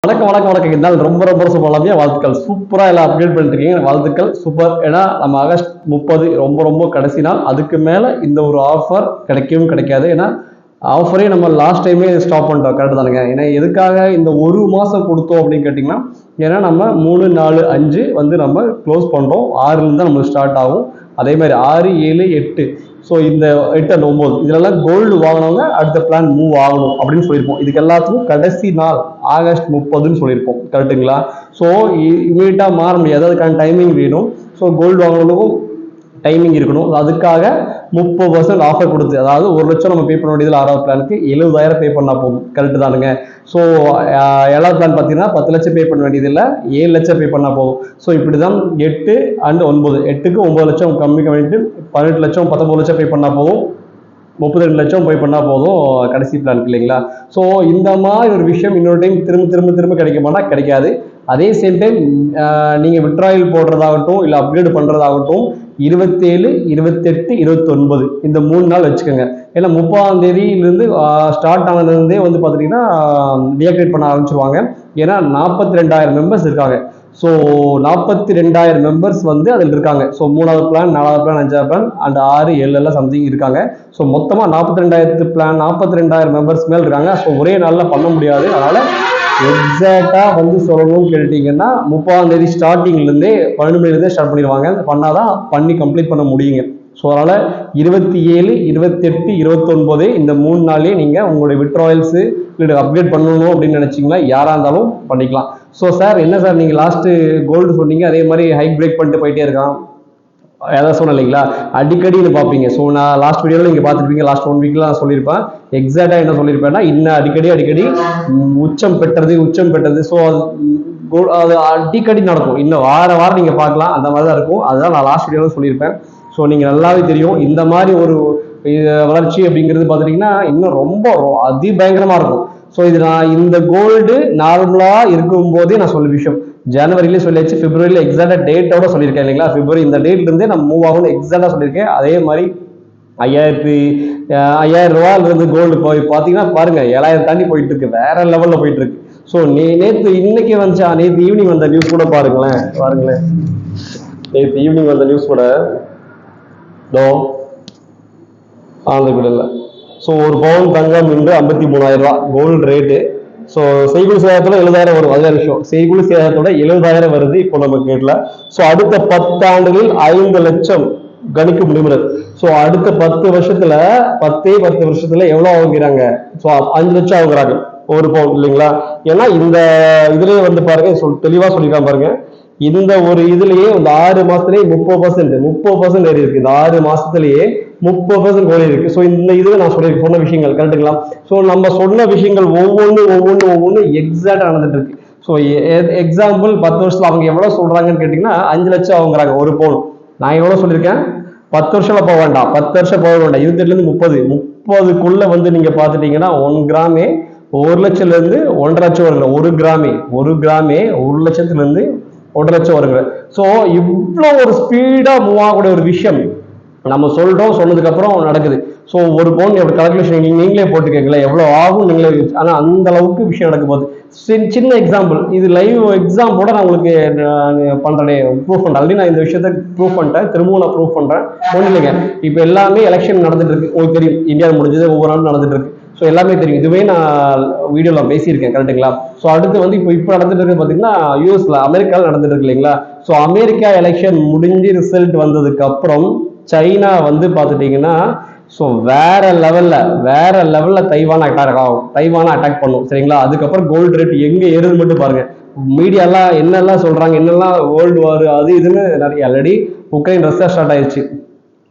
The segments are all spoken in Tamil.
வணக்கம் வணக்கம் வணக்கம். இருந்தால் ரொம்ப ரொம்ப சூப்பராக வாழ்த்துக்கள். சூப்பராக எல்லாம் அப்டேட் பண்ணிட்டு இருக்கீங்க. வாழ்த்துக்கள் சூப்பர். ஏன்னா நம்ம ஆகஸ்ட் 30 ரொம்ப ரொம்ப கடைசி நாள். அதுக்கு மேலே இந்த ஒரு ஆஃபர் கிடைக்கவும் கிடைக்காது. ஏன்னா ஆஃபரே நம்ம லாஸ்ட் டைமே ஸ்டாப் பண்ணிட்டோம். கரெக்டு தானுங்க. ஏன்னா எதுக்காக இந்த ஒரு மாதம் கொடுத்தோம் அப்படின்னு கேட்டிங்கன்னா, ஏன்னா நம்ம 3, 4, 5 வந்து நம்ம க்ளோஸ் பண்ணுறோம். 6லேருந்து தான் நம்மளுக்கு ஸ்டார்ட் ஆகும். அதே மாதிரி 6, 7, 8. ஸோ இந்த 8 and 9 இதெல்லாம் கோல்டு வாங்கினவங்க அடுத்த பிளான் மூவ் ஆகணும் அப்படின்னு சொல்லியிருப்போம். இதுக்கு எல்லாத்துக்கும் கடைசி நாள் ஆகஸ்ட் 30ன்னு சொல்லியிருப்போம். கரெக்டுங்களா? ஸோ இமீடியட்டாக மாற முடியாது. அதுக்கான டைமிங் வேணும். ஸோ கோல்டு வாங்கினவங்களுக்கும் டைமிங் இருக்கணும். அதுக்காக 30% ஆஃபர் கொடுத்து, அதாவது 1 லட்சம் நம்ம பே பண்ண வேண்டியதில் 6வது பிளானுக்கு 70,000 பே பண்ணால் போகும். கரெக்டு தானுங்க. ஸோ 7வது பிளான் பார்த்தீங்கன்னா 10 லட்சம் பே பண்ண வேண்டியதில்லை, 7 லட்சம் பே பண்ணால் போதும். ஸோ இப்படி தான் 8 and 9 8க்கு 9 லட்சம் கம்மி பண்ணிட்டு 18 லட்சம் 19 லட்சம் பே பண்ணால் போதும். 32 லட்சம் பே பண்ணால் போதும் கடைசி பிளானுக்கு, இல்லைங்களா? ஸோ இந்த மாதிரி ஒரு விஷயம் இன்னொரு டைம் திரும்ப கிடைக்குமானா கிடைக்காது. அதே சேம் டைம் நீங்கள் விட்ராயல் போடுறதாகட்டும் இல்லை அப்கிரேட் பண்ணுறதாகட்டும் 27, 28, 29 இந்த 3 நாள் வச்சுக்கோங்க. ஏன்னா 30ஆம் தேதியிலிருந்து ஸ்டார்ட் ஆனதுலேருந்தே வந்து பார்த்துட்டிங்கன்னா டீஆக்டிவேட் பண்ண ஆரம்பிச்சிருவாங்க. ஏன்னா 42,000 மெம்பர்ஸ் இருக்காங்க. ஸோ 42,000 மெம்பர்ஸ் வந்து அதில் இருக்காங்க. ஸோ 3வது பிளான், 4வது பிளான், 5வது பிளான் அண்ட் 6, 7 எல்லாம் சம்திங் இருக்காங்க. ஸோ மொத்தமாக 42,000 பிளான் 42,000 மெம்பர்ஸ் மேல் இருக்காங்க. ஸோ ஒரே நாளில் பண்ண முடியாது. அதனால் எக்ஸாக்டாக வந்து சொல்லணும்னு கேட்டீங்கன்னா 30ஆம் தேதி ஸ்டார்டிங்லேருந்தே 12 மணிலேருந்தே ஸ்டார்ட் பண்ணிடுவாங்க. பண்ணாதான் பண்ணி கம்ப்ளீட் பண்ண முடியுங்க. ஸோ அதனால் 27, 28, 29 இந்த 3 நாள்லேயே நீங்கள் உங்களுடைய விட்ராயல்ஸு இல்லை அப்டேட் பண்ணணும் அப்படின்னு நினச்சிங்கன்னா யாராக இருந்தாலும் பண்ணிக்கலாம். ஸோ சார் என்ன சார் நீங்கள் லாஸ்ட்டு கோல்டு சொன்னீங்க, அதே மாதிரி ஹைக் பிரேக் பண்ணிட்டு போயிட்டே இருக்கான் ஏதாவது சொன்னேன் இல்லைங்களா? அடிக்கடின்னு பார்ப்பீங்க. ஸோ நான் லாஸ்ட் வீடியோவில் நீங்கள் பார்த்துருப்பீங்க. லாஸ்ட் 1 வீக்கில் நான் சொல்லியிருப்பேன். எக்ஸாக்டாக என்ன சொல்லியிருப்பேன்னா, இன்னும் அடிக்கடி உச்சம் பெற்றது. ஸோ அது அடிக்கடி நடக்கும். இன்னும் வாரம் நீங்கள் பார்க்கலாம். அந்த மாதிரி தான் இருக்கும். அதுதான் நான் லாஸ்ட் வீடியோவில் சொல்லியிருப்பேன். ஸோ நீங்கள் நல்லாவே தெரியும் இந்த மாதிரி ஒரு வளர்ச்சி அப்படிங்கிறது பார்த்துட்டிங்கன்னா இன்னும் ரொம்ப அதிபயங்கரமாக இருக்கும். ஸோ இது நான் இந்த கோல்டு நார்மலாக இருக்கும்போதே நான் சொல்ல விஷயம் ஜனவரியிலே சொல்லியாச்சு, பிப்ரவரியில் எக்ஸாக்டாக டேட்டோட சொல்லியிருக்கேன் இல்லைங்களா? பிப்ரவரி இந்த டேட்லேருந்தே நம்ம மூவ் ஆகணும்னு எக்ஸாக்டாக சொல்லியிருக்கேன். அதே மாதிரி 5,000 ரூபாயிலிருந்து கோல்டு போய் பார்த்தீங்கன்னா பாருங்கள் 7,000 தாண்டி போயிட்டு இருக்கு. வேற லெவலில் போயிட்டு இருக்கு. ஸோ இன்னைக்கு வந்துச்சா, நேற்று ஈவினிங் வந்த நியூஸ் கூட பாருங்களேன். நேற்று ஈவினிங் வந்த நியூஸ் கூட கூட இல்லை. ஸோ ஒரு பவுன் தங்கம் இன்று 53,000 ரூபா கோல்டு ரேட்டு. ஸோ செய்குலி சேதத்தோட 70,000 வரும். அதே விஷயம், செய்குலி சேதத்தோட 70,000 வருது இப்போ நம்ம கேட்கல. ஸோ அடுத்த 10 ஆண்டுகளில் 5 லட்சம் கணிக்க முடிகிறது. ஸோ அடுத்த 10 வருஷத்துல எவ்வளோ ஆகுறாங்க? ஸோ 5 லட்சம் ஆகுறாங்க ஒரு பவுன், இல்லைங்களா? ஏன்னா இந்த இதுலயே வந்து பாருங்க, தெளிவா சொல்லிக்கலாம் பாருங்க. இந்த ஒரு இதுலயே இந்த 6 மாசத்துலயே 30% ஏறி இருக்கு. இந்த 6 மாசத்துலயே 30% கோழி இருக்கு. ஸோ இந்த இதுல நான் சொன்ன விஷயங்கள் கரெக்டுங்களா? ஸோ நம்ம சொன்ன விஷயங்கள் ஒவ்வொன்று எக்ஸாக்டா நடந்துட்டு இருக்கு. ஸோ எக்ஸாம்பிள் 10 வருஷத்துல அவங்க எவ்வளவு சொல்றாங்கன்னு கேட்டீங்கன்னா 5 லட்சம் ஆகுறாங்க ஒரு பவுன். நான் எவ்வளவு சொல்லியிருக்கேன்? 10 வருஷம் போக வேண்டாம், 10 வருஷம் போக வேண்டாம், 28லேருந்து 30 வந்து நீங்க பாத்துட்டீங்கன்னா 1 கிராமே 1 லட்சம்ல இருந்து 1.5 லட்சம் வருங்க. ஒரு கிராமே 1 லட்சத்துல 1.5 லட்சம் வருங்க. ஸோ இவ்வளோ ஒரு ஸ்பீடா மூவ் ஆகக்கூடிய ஒரு விஷயம் நம்ம சொல்றோம், சொன்னதுக்கு அப்புறம் நடக்குது. ஸோ ஒரு பவுன் கால்குலேஷன் நீங்களே போட்டுக்கீங்களா எவ்வளோ ஆகும் நீங்களே. ஆனால் அந்த அளவுக்கு விஷயம் நடக்கும் போது சின்ன எக்ஸாம்பிள், இது லைவ் எக்ஸாம்பிளோட நான் உங்களுக்கு பண்றேன், ப்ரூஃப் பண்றேன். ஆல்ரெடி நான் இந்த விஷயத்த ப்ரூஃப் பண்ணிட்டேன், திரும்பவும் நான் ப்ரூஃப் பண்றேன். ஒன்றும் இல்லைங்க, இப்போ எல்லாமே எலெக்ஷன் நடந்துட்டு இருக்கு. உங்களுக்கு தெரியும், இந்தியா முடிஞ்சது ஒவ்வொரு நாளும் நடந்துட்டு இருக்கு. ஸோ எல்லாமே தெரியும். இதுவே நான் வீடியோவில் பேசியிருக்கேன், கரெக்டுங்களா? ஸோ அடுத்து வந்து இப்போ நடந்துட்டு இருக்கு பார்த்தீங்கன்னா யூஎஸ்ல, அமெரிக்காவில் நடந்துட்டு இருக்கு, இல்லைங்களா? ஸோ அமெரிக்கா எலெக்ஷன் முடிஞ்சு ரிசல்ட் வந்ததுக்கு அப்புறம் சைனா வந்து பார்த்துட்டீங்கன்னா ஸோ வேற லெவல்ல தைவான அட்டாக் பண்ணும், சரிங்களா? அதுக்கப்புறம் கோல்டு ரேட் எங்க ஏறுது மட்டும் பாருங்க. மீடியாலாம் என்னெல்லாம் சொல்றாங்க, என்னெல்லாம் வேர்ல்டு வார் அது இதுன்னு நிறைய. ஆல்ரெடி உக்ரைன் ரஷ்யா ஸ்டார்ட் ஆயிடுச்சு,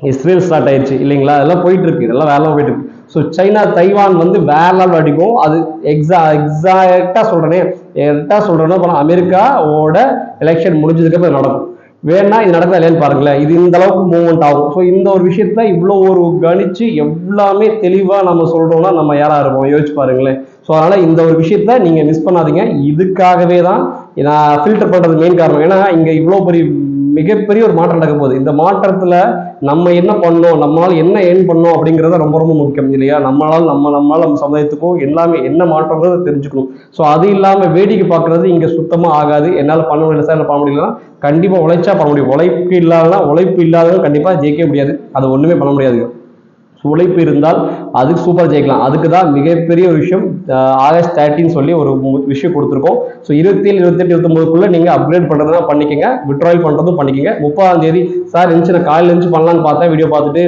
இஸ்ரேல் ஸ்டார்ட் ஆயிடுச்சு, இல்லைங்களா? அதெல்லாம் போயிட்டு இருக்கு, இதெல்லாம் வேலை போயிட்டு இருக்கு. ஸோ சைனா தைவான் வந்து வேற லெவல் அடிக்கும். அது எக்ஸாக்டா சொல்றேன்னா அமெரிக்காவோட எலெக்ஷன் முடிஞ்சதுக்கு அப்புறம் நடக்கும். வேணா இது நடக்குதா இல்லையான்னு பாருங்களேன். இது இந்த அளவுக்கு மூவ்மெண்ட் ஆகும். ஸோ இந்த ஒரு விஷயத்த இவ்வளோ ஒரு கணிச்சு எல்லாமே தெளிவா நம்ம சொல்றோம்னா நம்ம யாரா இருப்போம், யோசிச்சு பாருங்களேன். ஸோ அதனால இந்த ஒரு விஷயத்த நீங்க மிஸ் பண்ணாதீங்க. இதுக்காகவே தான் நான் ஃபில்டர் பண்றது மெயின் காரணம். ஏன்னா இங்க இவ்வளோ பெரிய மிகப்பெரிய ஒரு மாற்றம் நடக்க போகுது. இந்த மாற்றத்துல நம்ம என்ன பண்ணோம், நம்மளால என்ன ஏர்ன் பண்ணோம் அப்படிங்கிறத ரொம்ப ரொம்ப முக்கியம் இல்லையா? நம்மளால நம்ம சமுதாயத்துக்கும் எல்லாமே என்ன மாற்றங்கிறத தெரிஞ்சுக்கணும். ஸோ அது இல்லாம வேடிக்கை பார்க்கறது இங்க சுத்தமா ஆகாது. என்னால பண்ண முடியல சார், பண்ண முடியலன்னா கண்டிப்பா உழைச்சா பண்ண முடியும். உழைப்பு இல்லாதவங்க கண்டிப்பா ஜெயிக்கவே முடியாது. அது ஒண்ணுமே பண்ண முடியாது. உழைப்பு இருந்தால் அதுக்கு சூப்பர் ஜெயிக்கலாம். அதுக்கு தான் மிகப்பெரிய ஒரு விஷயம் ஆகஸ்ட் 30 சொல்லி ஒரு விஷயம் கொடுத்துருக்கோம். ஸோ 27, 28, 29 நீங்க அப்கிரேட் பண்றதுனா பண்ணிக்கங்க, விட்ராயல் பண்றதும் பண்ணிக்கங்க. 30 சார் இருந்துச்சு, நான் காலையில இருந்து பண்ணலான்னு பார்த்தேன், வீடியோ பார்த்துட்டு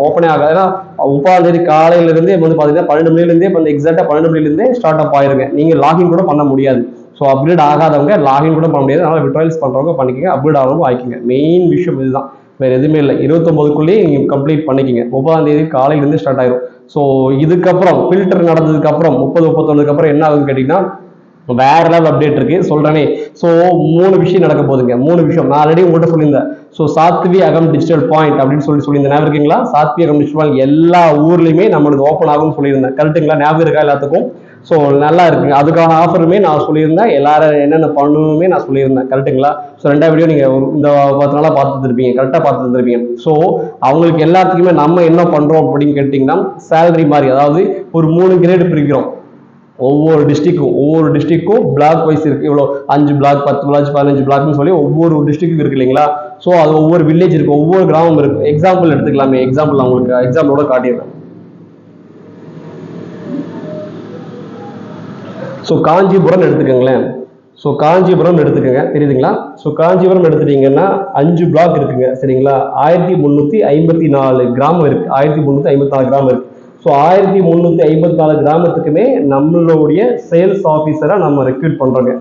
ஓப்பனே ஆகாது. ஏன்னா 30 காலையில இருந்தே வந்து பாத்தீங்கன்னா 12 மணிலேருந்தே வந்து எக்ஸாக்டா 12 மணிலேருந்தே ஸ்டார்ட் அப் ஆயிருங்க. நீங்க லாகின் கூட பண்ண முடியாது. ஸோ அப்கிரேட் ஆகாதவங்க லாகின் கூட பண்ண முடியாது. அதனால விட்ராயல்ஸ் பண்றவங்க பண்ணிக்கங்க, அப்கிரேட் ஆகிறவங்க ஆயிக்கங்க. மெயின் விஷயம் இதுதான், வேற எதுவுமே இல்லை. 29 நீங்க கம்ப்ளீட் பண்ணிக்கிங்க. 30 காலையில இருந்து ஸ்டார்ட் ஆயிரும். ஸோ இதுக்கப்புறம் ஃபில்டர் நடந்ததுக்கு அப்புறம் 30, 31 அப்புறம் என்ன ஆகுதுன்னு கேட்டீங்கன்னா வேற லெவல் அப்டேட் இருக்கு சொல்றேனே. ஸோ 3 விஷயம் நடக்க போகுதுங்க. 3 விஷயம் நான் ஆல்ரெடி உங்கள்கிட்ட சொல்லியிருந்தேன். ஸோ சாத்வி அகம் டிஜிட்டல் பாயிண்ட் அப்படின்னு சொல்லியிருந்தேன், ஞாபகம் இருக்கீங்களா? சாத்வி அகம் டிஜிட்டல் பாயிண்ட் எல்லா ஊர்லயுமே நம்மளுக்கு ஓப்பன் ஆகும்னு சொல்லியிருந்தேன், கரெக்டுங்களா? ஞாபகம் இருக்கா எல்லாத்துக்கும்? ஸோ நல்லா இருக்குங்க. அதுக்கான ஆஃபருமே நான் சொல்லியிருந்தேன், எல்லாரும் என்னென்ன பண்ணணுமே நான் சொல்லியிருந்தேன், கரெக்டுங்களா? ஸோ 2வது வீடியோ நீங்க இந்த 10 நாளா பார்த்துட்டு இருப்பீங்க, கரெக்டாக பார்த்துட்டு இருப்பீங்க. ஸோ அவங்களுக்கு எல்லாத்துக்குமே நம்ம என்ன பண்றோம் அப்படின்னு கேட்டிங்கன்னா சேலரி மாதிரி, அதாவது ஒரு 3 கிரேடு பிரிக்கிறோம். ஒவ்வொரு டிஸ்ட்ரிக்டும் பிளாக் வைஸ் இருக்கு. இவ்வளோ 5 பிளாக், 10 பிளாக், 15 பிளாக்னு சொல்லி ஒவ்வொரு டிஸ்ட்ரிக்டும் இருக்கு இல்லைங்களா? ஸோ அது ஒவ்வொரு வில்லேஜ் இருக்கு, ஒவ்வொரு கிராமம் இருக்கு. எக்ஸாம்பிள் எடுத்துக்கலாமே, எக்ஸாம்பிள் நான் உங்களுக்கு எக்ஸாம்பிளோட காட்டிடுறேன். ஸோ காஞ்சிபுரம் எடுத்துக்கோங்களேன். ஸோ காஞ்சிபுரம் எடுத்துக்கோங்க, தெரியுதுங்களா? ஸோ காஞ்சிபுரம் எடுத்துட்டீங்கன்னா 5 பிளாக் இருக்குங்க, சரிங்களா? 1354 கிராமம் இருக்கு. 1354 கிராமம் இருக்கு. ஸோ 1354 கிராமத்துக்குமே நம்மளுடைய சேல்ஸ் ஆஃபீஸரை நம்ம ரெக்ரூட் பண்றோங்க.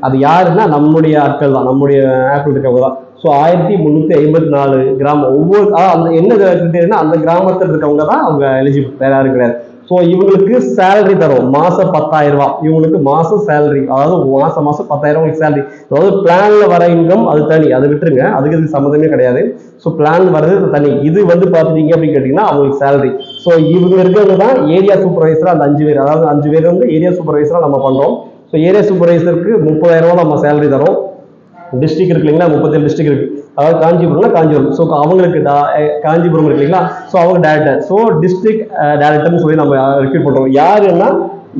அது யாருன்னா நம்முடைய ஆட்கள் தான், நம்முடைய ஆப்பிள் இருக்கவங்க தான். ஸோ 1354 கிராமம் ஒவ்வொரு அந்த என்ன கிரிட்டேரியா, அந்த கிராமத்தில் இருக்கவங்க தான் அவங்க எலிஜிபிள், வேற யாரும் கிடையாது. ஸோ இவங்களுக்கு சேலரி தரும், மாசம் 10,000 ரூபாய். இவங்களுக்கு மாசம் சேலரி, அதாவது மாசம் 10,000 உங்களுக்கு சேலரி. அதாவது பிளான்ல வர இன்கம் அது தனி, அதை விட்டுருங்க, அதுக்கு இது சம்மந்தமே கிடையாது. ஸோ பிளான் வர்றது தனி. இது வந்து பாத்துட்டீங்க அப்படின்னு கேட்டீங்கன்னா அவங்களுக்கு சேலரி. ஸோ இவங்க இருக்கிறது தான் ஏரியா சூப்பர்வைசரா, அந்த 5 பேர், அதாவது 5 பேர் வந்து ஏரியா சூப்பர்வைசரா நம்ம பண்றோம். ஸோ ஏரியா சூப்பர்வைசருக்கு 30,000 ரூபாய் நம்ம சேலரி தரோம். டிஸ்ட்ரிக்ட் இருக்கு இல்லைங்களா, 37 டிஸ்ட்ரிக்ட் இருக்கு. அதாவது காஞ்சிபுரம். ஸோ அவங்களுக்கு காஞ்சிபுரம் இருக்கு இல்லைங்களா, ஸோ அவங்க டேரக்டர். ஸோ டிஸ்ட்ரிக்ட் டேரக்டர்னு சொல்லி நம்ம ரெக்ரூட் பண்றோம். யாருன்னா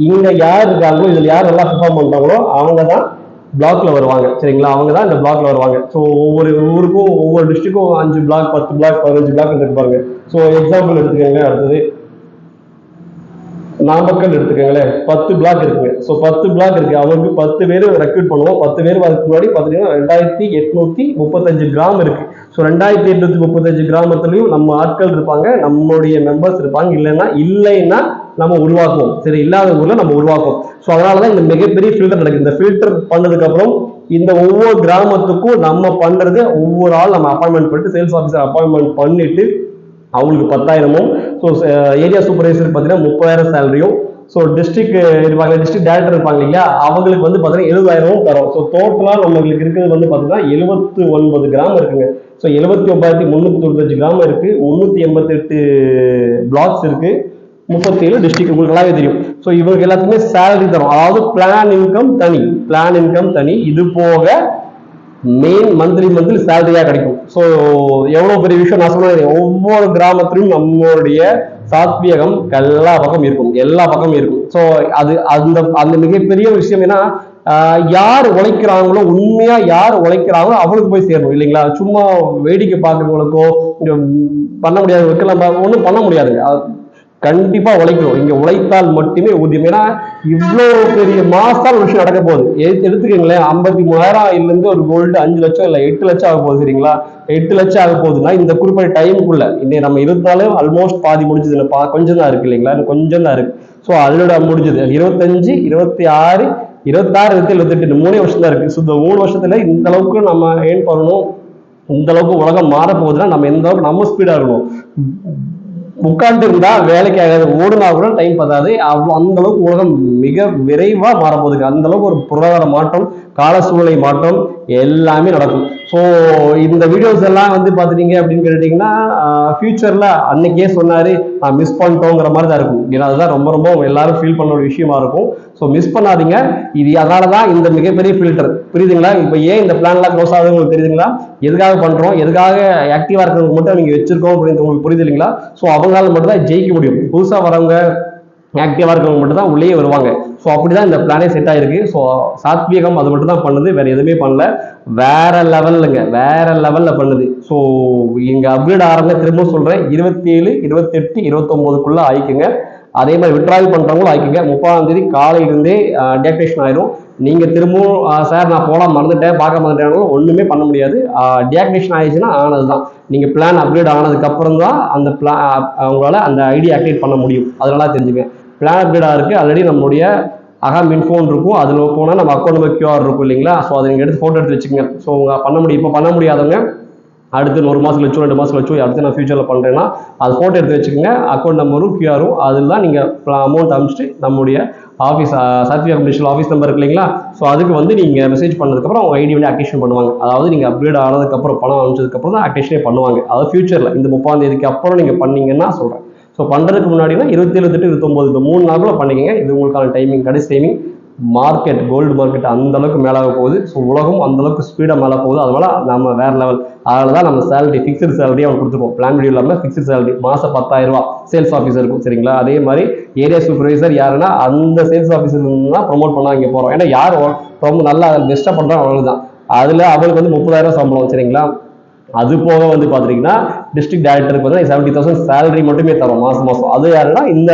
இங்க யார் இருக்காங்களோ, இதுல யார் நல்லா பெர்ஃபார்ம் பண்றாங்களோ அவங்க தான் பிளாக்ல வருவாங்க, சரிங்களா? அவங்க தான் இந்த பிளாக்ல வருவாங்க. ஸோ ஒவ்வொரு ஊருக்கும், ஒவ்வொரு டிஸ்ட்ரிக்டும் 5 பிளாக், 10 பிளாக், 15 பிளாக் இருக்கு பாருங்க. ஸோ எக்ஸாம்பிள் எடுத்துக்கோங்க. அடுத்தது நாமக்கல் எடுத்துக்கோங்களேன், 10 பிளாக் இருக்குங்க. ஸோ 10 பிளாக் இருக்கு, அவங்களுக்கு 10 பேர் ரெக்ரூட் பண்ணுவோம். 10 பேர் அதுக்கு முன்னாடி பார்த்தீங்கன்னா 2835 கிராமம் இருக்கு. ஸோ 2835 கிராமத்துலையும் நம்ம ஆட்கள் இருப்பாங்க, நம்மளுடைய மெம்பர்ஸ் இருப்பாங்க. இல்லைன்னா நம்ம உருவாக்குவோம், சரி? இல்லாத ஊர்ல நம்ம உருவாக்குவோம். ஸோ அதனாலதான் இந்த மிகப்பெரிய ஃபில்டர் நடக்குது. இந்த ஃபில்டர் பண்ணதுக்கு அப்புறம் இந்த ஒவ்வொரு கிராமத்துக்கும் நம்ம பண்றது, ஒவ்வொரு ஆள் நம்ம அப்பாயின்மெண்ட் பண்ணிட்டு, சேல்ஸ் ஆஃபீஸர் அப்பாயின்மெண்ட் பண்ணிட்டு அவங்களுக்கு 10,000. ஸோ ஏரியா சூப்பர்வைசருக்கு பார்த்தீங்கன்னா 30,000 சேலரியும். ஸோ டிஸ்ட்ரிக்ட் இருப்பாங்க, டிஸ்ட்ரிக்ட் டேரக்டர் இருப்பாங்க இல்லையா, அவங்களுக்கு வந்து பார்த்தீங்கன்னா 70,000 தரும். ஸோ டோட்டலாக நம்மளுக்கு இருக்கிறது வந்து பார்த்தீங்கன்னா 79 கிராமம் இருக்குங்க. ஸோ 79,395 கிராமம் இருக்கு, 388 பிளாக்ஸ் இருக்கு, 37 டிஸ்ட்ரிக்ட், உங்களுக்கு நல்லாவே தெரியும். ஸோ இவங்களுக்கு எல்லாத்துக்குமே சேலரி தரும். அதாவது பிளான் இன்கம் தனி. இது போக மெயின் மந்த்லி சேலரியா கிடைக்கும். ஸோ எவ்வளவு பெரிய விஷயம் நான் சொன்னேன். ஒவ்வொரு கிராமத்திலும் நம்மளுடைய சாத்வியகம் எல்லா பக்கம் இருக்கும். ஸோ அது அந்த மிகப்பெரிய விஷயம். ஏன்னா யார் உழைக்கிறாங்களோ, உண்மையா யார் உழைக்கிறாங்களோ அவங்களுக்கு போய் சேரணும் இல்லைங்களா? சும்மா வேடிக்கை பார்க்கறவங்களுக்கோ பண்ண முடியாது, நம்ம ஒன்றும் பண்ண முடியாதுங்க. கண்டிப்பா உழைக்கணும். இங்க உழைத்தால் மட்டுமே ஊதியம். ஏன்னா இவ்வளவு பெரிய மாசால் விஷயம் நடக்க போகுது. எடுத்துக்கீங்களேன், 53,000 இருந்து ஒரு கோல்டு 5 லட்சம் இல்ல 8 லட்சம் ஆக போகுது, சரிங்களா? 8 லட்சம் ஆக போகுதுன்னா இந்த குறிப்பிட்ட டைமுக்குள்ள இன்னைக்கு நம்ம இருந்தாலும் ஆல்மோஸ்ட் பாதி முடிஞ்சது, கொஞ்சம் தான் இருக்கு இல்லைங்களா, கொஞ்சம் தான் இருக்கு. ஸோ அதோட முடிஞ்சது 25, 26, 26, 27, 3 வருஷம் தான் இருக்கு. ஸோ இந்த 3 வருஷத்துல இந்த அளவுக்கு நம்ம ஏர்ன் பண்ணணும், இந்த அளவுக்கு உலகம் மாற போகுதுன்னா நம்ம எந்த அளவுக்கு நம்ம ஸ்பீடா இருக்கணும். உட்கார்ந்து இருந்தா வேலைக்கு ஆகாது, ஓடுனா கூட டைம் பத்தாது. அந்த அளவுக்கு உலகம் மிக விரைவா மாறப்போகுது. அந்த அளவுக்கு ஒரு பொருளாதார மாற்றம், கால சூழ்நிலை மாற்றம் எல்லாமே நடக்கும். ஸோ ஸோ இந்த வீடியோஸ் எல்லாம் வந்து பார்த்துட்டீங்க அப்படின்னு கேட்டீங்கன்னா ஃபியூச்சரில் அன்னைக்கே சொன்னார் மிஸ் பண்ணிட்டோங்கிற மாதிரி தான் இருக்கும். ஏன்னா அதுதான் ரொம்ப ரொம்ப எல்லாரும் ஃபீல் பண்ண ஒரு விஷயமா இருக்கும். ஸோ மிஸ் பண்ணாதீங்க. இது அதனால தான் இந்த மிகப்பெரிய ஃபில்டர், புரியுதுங்களா? இப்போ ஏன் இந்த பிளான்லாம் க்ளோஸ் ஆகுது உங்களுக்கு தெரியுதுங்களா? எதுக்காக பண்ணுறோம், எதுக்காக ஆக்டிவாக இருக்கிறவங்க மட்டும் நீங்கள் வச்சிருக்கோம் அப்படின்னு உங்களுக்கு புரியுது இல்லைங்களா? ஸோ அவங்களால மட்டும் தான் ஜெயிக்க முடியும். புதுசாக வரவங்க ஆக்டிவாக இருக்கிறவங்க மட்டும் தான் உள்ளே வருவாங்க. ஸோ அப்படிதான் இந்த பிளானே செட் ஆயிருக்கு. ஸோ சாத்வீகம் அது மட்டும் தான் பண்ணுது, வேற எதுவுமே பண்ணல. வேற லெவல்லுங்க, வேற லெவல்ல பண்ணுது. ஸோ இங்க அப்கிரேட் ஆரம்ப திரும்ப சொல்றேன், 27, 28, 29க்குள்ள ஆயிக்குங்க. அதே மாதிரி விட்ராயல் பண்றவங்களும் ஆயிக்குங்க. 30ஆம் தேதி காலையிலிருந்தே டீஆக்டிவேஷன் ஆயிரும். நீங்க திரும்பவும் சார் நான் போலாம் மறந்துட்டேன் பார்க்க மறந்துட்டேன் ஒண்ணுமே பண்ண முடியாது. டீஆக்டிவேஷன் ஆயிடுச்சுன்னா ஆனதுதான். நீங்க பிளான் அப்கிரேட் ஆனதுக்கு அப்புறம் தான் அந்த உங்களால அந்த ஐடி ஆக்டிவேட் பண்ண முடியும். அதனால தெரிஞ்சுங்க. பிளான் அப்கிரேட் இருக்கு. ஆல்ரெடி நம்மளுடைய அகம் இன்ஃபோன் இருக்கும். அதில் போனால் நம்ம அக்கௌண்ட் நம்பர் கியூஆர் இருக்கும் இல்லைங்களா? ஸோ அதை நீங்கள் எடுத்து ஃபோட்டோ எடுத்து வச்சுக்கோங்க. ஸோ பண்ண முடியும். இப்போ பண்ண முடியாதவங்க அடுத்து 1 மாதம் வச்சோ 2 மாதம் வச்சோ அடுத்து நான் ஃபியூச்சரில் பண்ணுறேன்னா அது ஃபோட்டோ எடுத்து வச்சுக்கோங்க. அக்கௌண்ட் நம்பரும் கியூஆரும் அதில் தான் நீங்கள் அமௌண்ட் அனுப்பிச்சிட்டு நம்முடைய office certificate digital office number இருக்கு இல்லைங்களா? ஸோ அதுக்கு வந்து நீங்கள் மெசேஜ் பண்ணதுக்கப்புறம் அவங்க ஐடி வந்து ஆக்டிவேஷன் பண்ணுவாங்க. அதாவது நீங்கள் அப்கிரேட் ஆனதுக்கப்புறம் பணம் அனுப்பிச்சதுக்கப்புறம் தான் ஆக்டிவேஷனே பண்ணுவாங்க. அதாவது ஃபியூச்சரில் இந்த 30ஆம் தேதிக்கு அப்புறம் நீங்கள் பண்ணீங்கன்னா சொல்கிறேன். ஸோ பண்ணுறதுக்கு முன்னாடினா 27, 28, 29 இந்த 3 நாளுக்குள்ள பண்ணிக்கங்க. இது உங்களுக்கான டைமிங், கடைசி டைமிங். மார்க்கெட் கோல்டு மார்க்கெட் அந்த அளவுக்கு மேலாக போகுது. ஸோ உலகம் அந்த அளவுக்கு ஸ்பீடாக மேலே போகுது. அதனால நம்ம வேற லெவல். அதனால தான் நம்ம சேலரி ஃபிக்ஸ்டு சேலரி அவங்க கொடுத்துருக்கோம். பிளான் வீடியோ இல்லாமல் ஃபிக்ஸ்டு சேலரி மாதம் 10,000 ரூபா சேல்ஸ் ஆஃபீஸர் இருக்கும். சரிங்களா? அதே மாதிரி ஏரியா சூப்பர்வைசர் யாருன்னா அந்த சேல்ஸ் ஆஃபீஸர் தான் ப்ரொமோட் பண்ண இங்கே போகிறோம். ஏன்னா யார் ரொம்ப நல்லா பெஸ்ட்டாக பண்ணுறாங்க அவங்களுக்கு தான். அதில் அவங்களுக்கு வந்து 30,000 சம்பளம். சரிங்களா? அது போக வந்து பாத்தீங்கன்னா டிஸ்ட்ரிக்ட் டைரக்டருக்கு வந்து 70,000 சேலரி மட்டுமே தரும் மாசம். அது யாருன்னா இந்த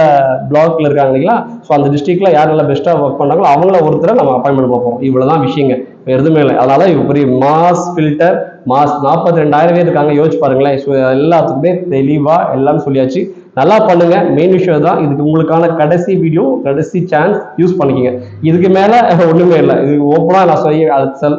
பிளாக்ல இருக்காங்க இல்லைங்களா? ஸோ அந்த டிஸ்ட்ரிக்ட்ல யார் நல்லா பெஸ்டா ஒர்க் பண்றாங்களோ அவங்கள ஒருத்தரை நம்ம அப்பாயின்மெண்ட் பார்ப்போம். இவ்வளவுதான் விஷயங்க, எதுவுமே இல்லை. அதனால பெரிய மாஸ் ஃபில்டர், மாஸ் 42,000 பேர் இருக்காங்க. யோசிச்சு பாருங்களேன். ஸோ எல்லாத்துக்குமே தெளிவா எல்லாம் சொல்லியாச்சு. நல்லா பண்ணுங்க. மெயின் விஷயம் தான். இதுக்கு உங்களுக்கான கடைசி வீடியோ, கடைசி சான்ஸ், யூஸ் பண்ணிக்கங்க. இதுக்கு மேல ஒண்ணுமே இல்லை. இது ஓப்பனா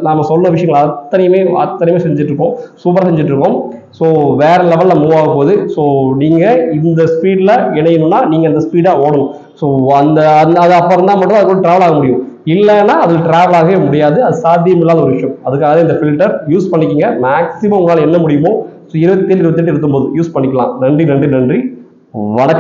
நாம சொல்ல விஷயங்கள் அத்தனையுமே செஞ்சுட்டு இருக்கோம். சூப்பரா செஞ்சுட்டு இருக்கோம். ஸோ வேற லெவல்ல மூவ் ஆக போகுது. ஸோ நீங்க இந்த ஸ்பீட்ல இணையணும்னா நீங்க அந்த ஸ்பீடா ஓடணும். ஸோ அது அப்புறம் தான் மட்டும் அது டிராவல் ஆக முடியும். இல்லைன்னா அதில் டிராவல் ஆகவே முடியாது. அது சாத்தியம் இல்லாத ஒரு விஷயம். அதுக்காக இந்த ஃபில்டர் யூஸ் பண்ணிக்கங்க. மேக்சிமம் உங்களால் என்ன முடியுமோ 27, 28, 29 யூஸ் பண்ணிக்கலாம். நன்றி நன்றி நன்றி. வணக்கம்.